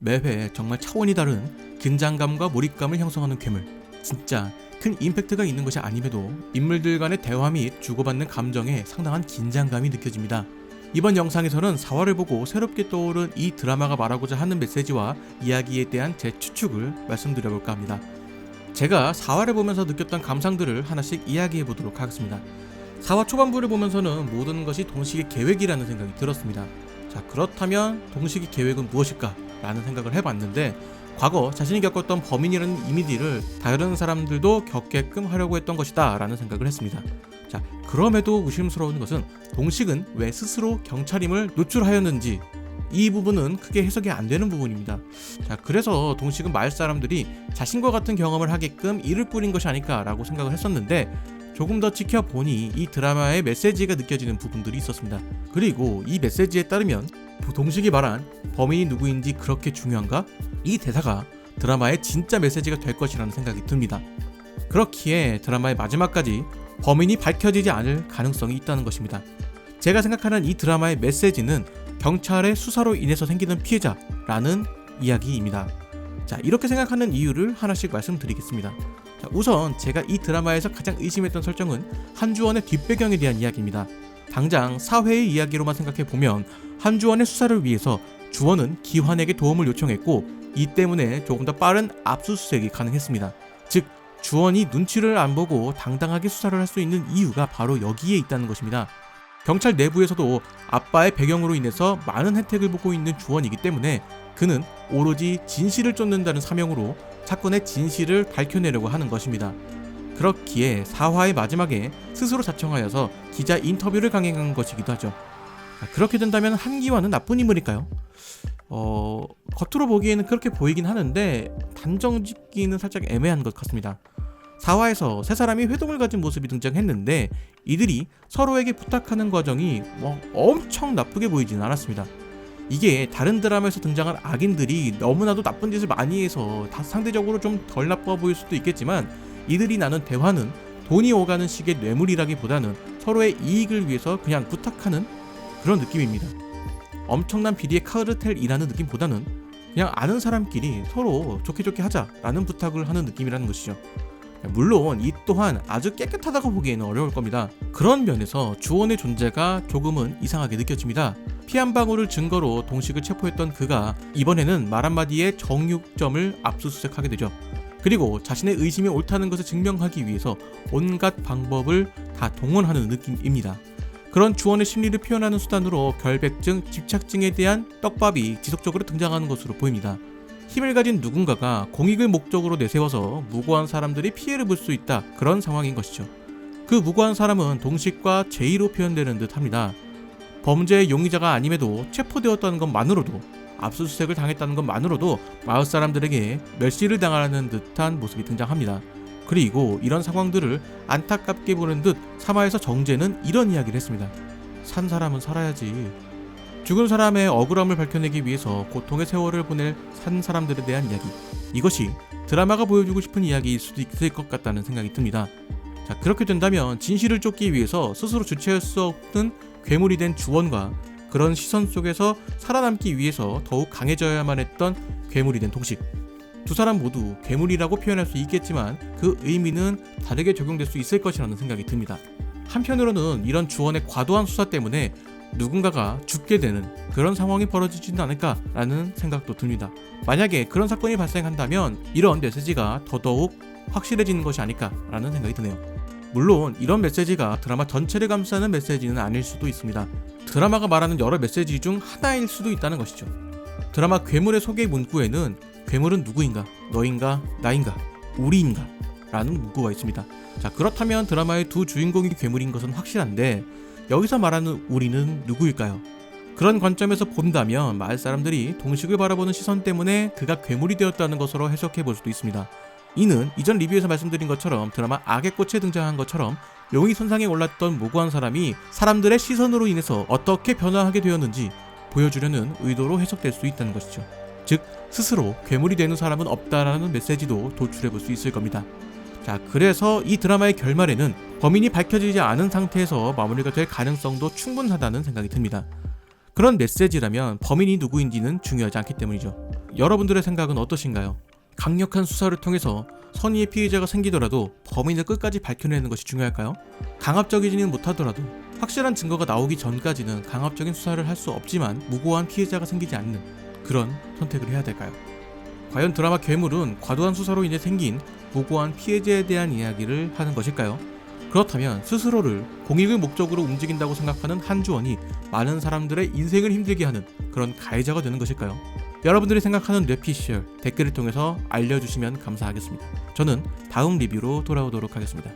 매회 정말 차원이 다른 긴장감과 몰입감을 형성하는 괴물. 진짜 큰 임팩트가 있는 것이 아님에도 인물들 간의 대화 및 주고받는 감정에 상당한 긴장감이 느껴집니다. 이번 영상에서는 4화를 보고 새롭게 떠오른 이 드라마가 말하고자 하는 메시지와 이야기에 대한 제 추측을 말씀드려볼까 합니다. 제가 4화를 보면서 느꼈던 감상들을 하나씩 이야기해 보도록 하겠습니다. 4화 초반부를 보면서는 모든 것이 동식의 계획이라는 생각이 들었습니다. 자, 그렇다면 동식의 계획은 무엇일까? 라는 생각을 해봤는데, 과거 자신이 겪었던 범인이라는 이미지를 다른 사람들도 겪게끔 하려고 했던 것이다 라는 생각을 했습니다. 자, 그럼에도 의심스러운 것은 동식은 왜 스스로 경찰임을 노출하였는지, 이 부분은 크게 해석이 안 되는 부분입니다. 자, 그래서 동식은 마을 사람들이 자신과 같은 경험을 하게끔 일을 꾸린 것이 아닐까 라고 생각을 했었는데, 조금 더 지켜보니 이 드라마의 메시지가 느껴지는 부분들이 있었습니다. 그리고 이 메시지에 따르면 동식이 말한 범인이 누구인지 그렇게 중요한가? 이 대사가 드라마의 진짜 메시지가 될 것이라는 생각이 듭니다. 그렇기에 드라마의 마지막까지 범인이 밝혀지지 않을 가능성이 있다는 것입니다. 제가 생각하는 이 드라마의 메시지는 경찰의 수사로 인해서 생기는 피해자라는 이야기입니다. 자, 이렇게 생각하는 이유를 하나씩 말씀드리겠습니다. 자, 우선 제가 이 드라마에서 가장 의심했던 설정은 한주원의 뒷배경에 대한 이야기입니다. 당장 사회의 이야기로만 생각해보면 한주원의 수사를 위해서 주원은 기환에게 도움을 요청했고, 이 때문에 조금 더 빠른 압수수색이 가능했습니다. 즉, 주원이 눈치를 안 보고 당당하게 수사를 할 수 있는 이유가 바로 여기에 있다는 것입니다. 경찰 내부에서도 아빠의 배경으로 인해서 많은 혜택을 보고 있는 주원이기 때문에 그는 오로지 진실을 쫓는다는 사명으로 사건의 진실을 밝혀내려고 하는 것입니다. 그렇기에 4화의 마지막에 스스로 자청하여서 기자 인터뷰를 강행한 것이기도 하죠. 그렇게 된다면 한기환은 나쁜 인물일까요? 겉으로 보기에는 그렇게 보이긴 하는데 단정 짓기는 살짝 애매한 것 같습니다. 4화에서 세 사람이 회동을 가진 모습이 등장했는데 이들이 서로에게 부탁하는 과정이 엄청 나쁘게 보이지는 않았습니다. 이게 다른 드라마에서 등장한 악인들이 너무나도 나쁜 짓을 많이 해서 다 상대적으로 좀 덜 나빠 보일 수도 있겠지만, 이들이 나눈 대화는 돈이 오가는 식의 뇌물이라기보다는 서로의 이익을 위해서 그냥 부탁하는 그런 느낌입니다. 엄청난 비리의 카르텔이라는 느낌보다는 그냥 아는 사람끼리 서로 좋게 하자라는 부탁을 하는 느낌이라는 것이죠. 물론 이 또한 아주 깨끗하다고 보기에는 어려울 겁니다. 그런 면에서 주원의 존재가 조금은 이상하게 느껴집니다. 피 한 방울을 증거로 동식을 체포했던 그가 이번에는 말 한마디에 정육점을 압수수색하게 되죠. 그리고 자신의 의심이 옳다는 것을 증명하기 위해서 온갖 방법을 다 동원하는 느낌입니다. 그런 주원의 심리를 표현하는 수단으로 결백증, 집착증에 대한 떡밥이 지속적으로 등장하는 것으로 보입니다. 힘을 가진 누군가가 공익을 목적으로 내세워서 무고한 사람들이 피해를 볼 수 있다, 그런 상황인 것이죠. 그 무고한 사람은 동식과 제이로 표현되는 듯 합니다. 범죄의 용의자가 아님에도 체포되었다는 것만으로도, 압수수색을 당했다는 것만으로도 마을 사람들에게 멸시를 당하는 듯한 모습이 등장합니다. 그리고 이런 상황들을 안타깝게 보는 듯 3화에서 정재는 이런 이야기를 했습니다. 산 사람은 살아야지. 죽은 사람의 억울함을 밝혀내기 위해서 고통의 세월을 보낼 산 사람들에 대한 이야기, 이것이 드라마가 보여주고 싶은 이야기일 수도 있을 것 같다는 생각이 듭니다. 자, 그렇게 된다면 진실을 쫓기 위해서 스스로 주체할 수 없는 괴물이 된 주원과 그런 시선 속에서 살아남기 위해서 더욱 강해져야만 했던 괴물이 된 동식, 두 사람 모두 괴물이라고 표현할 수 있겠지만 그 의미는 다르게 적용될 수 있을 것이라는 생각이 듭니다. 한편으로는 이런 주원의 과도한 수사 때문에 누군가가 죽게 되는 그런 상황이 벌어지지는 않을까라는 생각도 듭니다. 만약에 그런 사건이 발생한다면 이런 메시지가 더더욱 확실해지는 것이 아닐까라는 생각이 드네요. 물론 이런 메시지가 드라마 전체를 감싸는 메시지는 아닐 수도 있습니다. 드라마가 말하는 여러 메시지 중 하나일 수도 있다는 것이죠. 드라마 괴물의 소개 문구에는 괴물은 누구인가, 너인가, 나인가, 우리인가 라는 문구가 있습니다. 자, 그렇다면 드라마의 두 주인공이 괴물인 것은 확실한데 여기서 말하는 우리는 누구일까요? 그런 관점에서 본다면 마을 사람들이 동식을 바라보는 시선 때문에 그가 괴물이 되었다는 것으로 해석해 볼 수도 있습니다. 이는 이전 리뷰에서 말씀드린 것처럼 드라마 악의 꽃에 등장한 것처럼 용의 선상에 올랐던 무고한 사람이 사람들의 시선으로 인해서 어떻게 변화하게 되었는지 보여주려는 의도로 해석될 수 있다는 것이죠. 즉, 스스로 괴물이 되는 사람은 없다라는 메시지도 도출해 볼 수 있을 겁니다. 자, 그래서 이 드라마의 결말에는 범인이 밝혀지지 않은 상태에서 마무리가 될 가능성도 충분하다는 생각이 듭니다. 그런 메시지라면 범인이 누구인지는 중요하지 않기 때문이죠. 여러분들의 생각은 어떠신가요? 강력한 수사를 통해서 선의의 피해자가 생기더라도 범인을 끝까지 밝혀내는 것이 중요할까요? 강압적이지는 못하더라도 확실한 증거가 나오기 전까지는 강압적인 수사를 할 수 없지만 무고한 피해자가 생기지 않는 그런 선택을 해야 될까요? 과연 드라마 괴물은 과도한 수사로 인해 생긴 무고한 피해자에 대한 이야기를 하는 것일까요? 그렇다면 스스로를 공익을 목적으로 움직인다고 생각하는 한주원이 많은 사람들의 인생을 힘들게 하는 그런 가해자가 되는 것일까요? 여러분들이 생각하는 뇌피셜 댓글을 통해서 알려주시면 감사하겠습니다. 저는 다음 리뷰로 돌아오도록 하겠습니다.